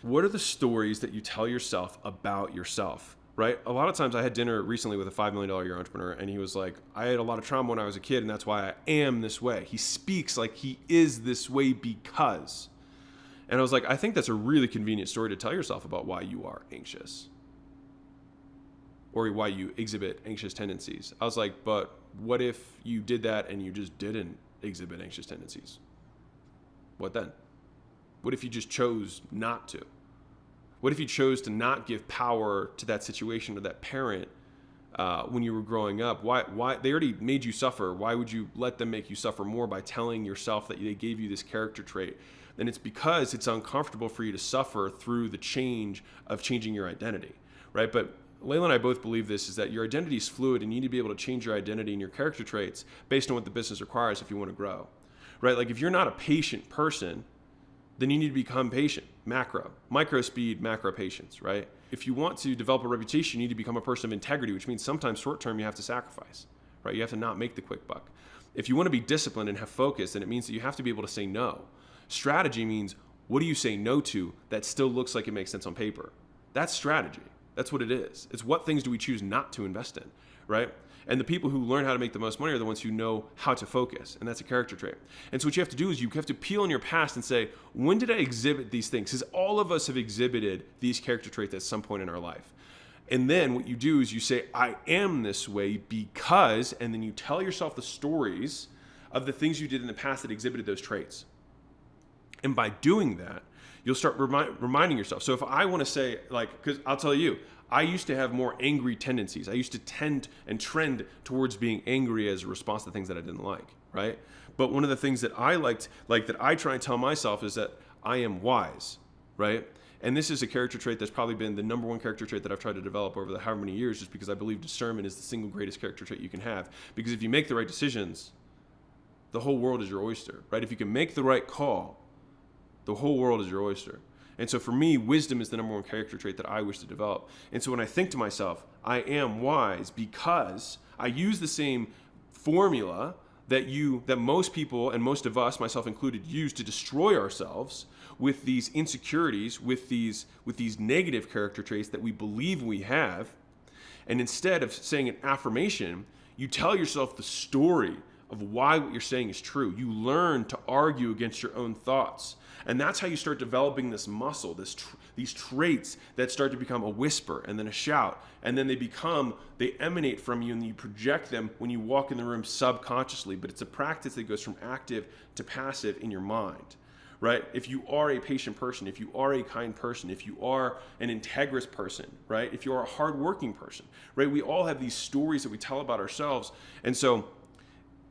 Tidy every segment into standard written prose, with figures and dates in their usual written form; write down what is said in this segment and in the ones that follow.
what are the stories that you tell yourself about yourself, right? A lot of times I had dinner recently with a $5 million a year entrepreneur, and he was like, I had a lot of trauma when I was a kid, and that's why I am this way. He speaks like he is this way because. And I was like, I think that's a really convenient story to tell yourself about why you are anxious or why you exhibit anxious tendencies. I was like, but what if you did that and you just didn't exhibit anxious tendencies? What then? What if you just chose not to? What if you chose to not give power to that situation or that parent when you were growing up? Why they already made you suffer. Why would you let them make you suffer more by telling yourself that they gave you this character trait? Then it's because it's uncomfortable for you to suffer through the change of changing your identity, right? But Layla and I both believe this, is that your identity is fluid and you need to be able to change your identity and your character traits based on what the business requires if you want to grow, right? Like if you're not a patient person, then you need to become patient, micro speed, macro patience, right? If you want to develop a reputation, you need to become a person of integrity, which means sometimes short term you have to sacrifice, right? You have to not make the quick buck. If you want to be disciplined and have focus, then it means that you have to be able to say no. Strategy means, what do you say no to that still looks like it makes sense on paper? That's strategy. That's what it is. It's what things do we choose not to invest in, right? And the people who learn how to make the most money are the ones who know how to focus, and that's a character trait. And so what you have to do is you have to peel on your past and say, when did I exhibit these things? Because all of us have exhibited these character traits at some point in our life. And then what you do is you say, I am this way because, and then you tell yourself the stories of the things you did in the past that exhibited those traits. And by doing that, you'll start reminding yourself. So if I want to say, like, because I'll tell you, I used to have more angry tendencies. I used to tend and trend towards being angry as a response to things that I didn't like, right? But one of the things that I liked, like that I try and tell myself, is that I am wise, right? And this is a character trait that's probably been the number one character trait that I've tried to develop over the however many years, just because I believe discernment is the single greatest character trait you can have. Because if you make the right decisions, the whole world is your oyster, right? If you can make the right call, the whole world is your oyster. And so for me, wisdom is the number one character trait that I wish to develop. And so when I think to myself, I am wise because I use the same formula that most people and most of us, myself included, use to destroy ourselves with these insecurities, with these negative character traits that we believe we have. And instead of saying an affirmation, you tell yourself the story of why what you're saying is true. You learn to argue against your own thoughts. And that's how you start developing this muscle, these traits that start to become a whisper and then a shout. And then they emanate from you, and you project them when you walk in the room subconsciously. But it's a practice that goes from active to passive in your mind, right? If you are a patient person, if you are a kind person, if you are an integrous person, right? If you are a hardworking person, right? We all have these stories that we tell about ourselves. And so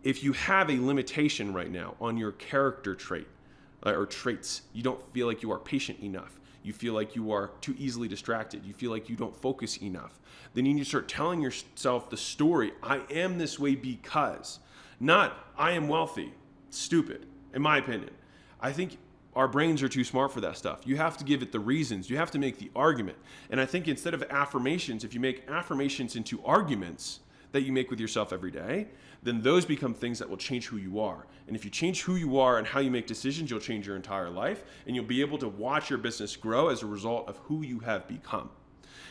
if you have a limitation right now on your character trait or traits, you don't feel like you are patient enough, you feel like you are too easily distracted, you feel like you don't focus enough, then you need to start telling yourself the story, I am this way because, not I am wealthy. Stupid, in my opinion. I think our brains are too smart for that stuff. You have to give it the reasons. You have to make the argument. And I think instead of affirmations, if you make affirmations into arguments that you make with yourself every day, then those become things that will change who you are. And if you change who you are and how you make decisions, you'll change your entire life, and you'll be able to watch your business grow as a result of who you have become.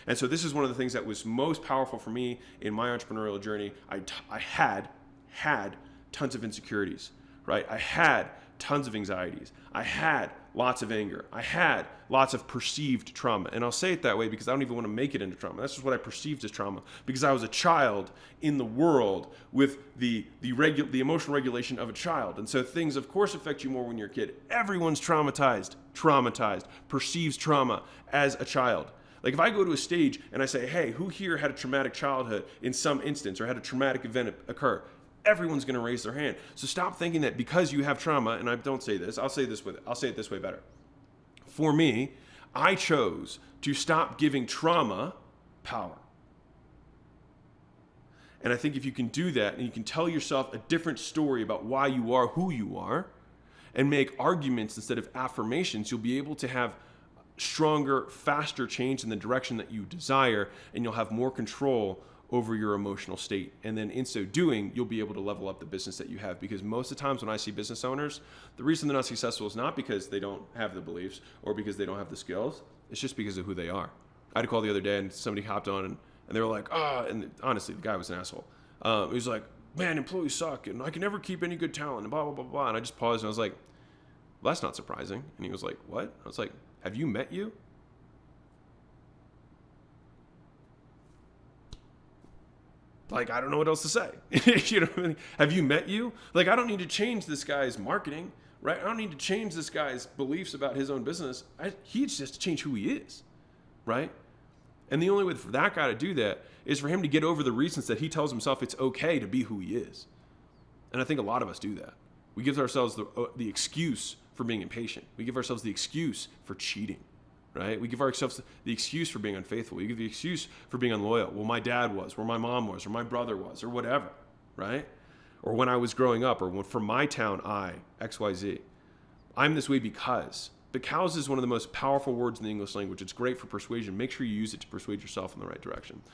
And so this is one of the things that was most powerful for me in my entrepreneurial journey. I had tons of insecurities, right? I had tons of anxieties. I had lots of anger. I had lots of perceived trauma. And I'll say it that way because I don't even want to make it into trauma. That's just what I perceived as trauma, because I was a child in the world with the emotional regulation of a child. And so things, of course, affect you more when you're a kid. Everyone's traumatized, perceives trauma as a child. Like if I go to a stage and I say, hey, who here had a traumatic childhood in some instance or had a traumatic event occur? Everyone's going to raise their hand. So stop thinking that because you have trauma, and I don't say this, I'll say it this way better. For me, I chose to stop giving trauma power. And I think if you can do that and you can tell yourself a different story about why you are who you are and make arguments instead of affirmations, you'll be able to have stronger, faster change in the direction that you desire, and you'll have more control over your emotional state. And then in so doing, you'll be able to level up the business that you have. Because most of the times when I see business owners, the reason they're not successful is not because they don't have the beliefs or because they don't have the skills. It's just because of who they are. I had a call the other day and somebody hopped on and they were like, and honestly, the guy was an asshole. He was like, man, employees suck and I can never keep any good talent and blah, blah, blah, blah. And I just paused and I was like, well, that's not surprising. And he was like, what? I was like, have you met you? Like, I don't know what else to say. You know what I mean? Have you met you? Like, I don't need to change this guy's marketing, right? I don't need to change this guy's beliefs about his own business. He just has to change who he is, right? And the only way for that guy to do that is for him to get over the reasons that he tells himself it's okay to be who he is. And I think a lot of us do that. We give ourselves the excuse for being impatient. We give ourselves the excuse for cheating. Right? We give ourselves the excuse for being unfaithful. We give the excuse for being unloyal. Well, my dad was, or my mom was, or my brother was, or whatever, right? Or when I was growing up, or when from my town, XYZ. I'm this way because is one of the most powerful words in the English language. It's great for persuasion. Make sure you use it to persuade yourself in the right direction.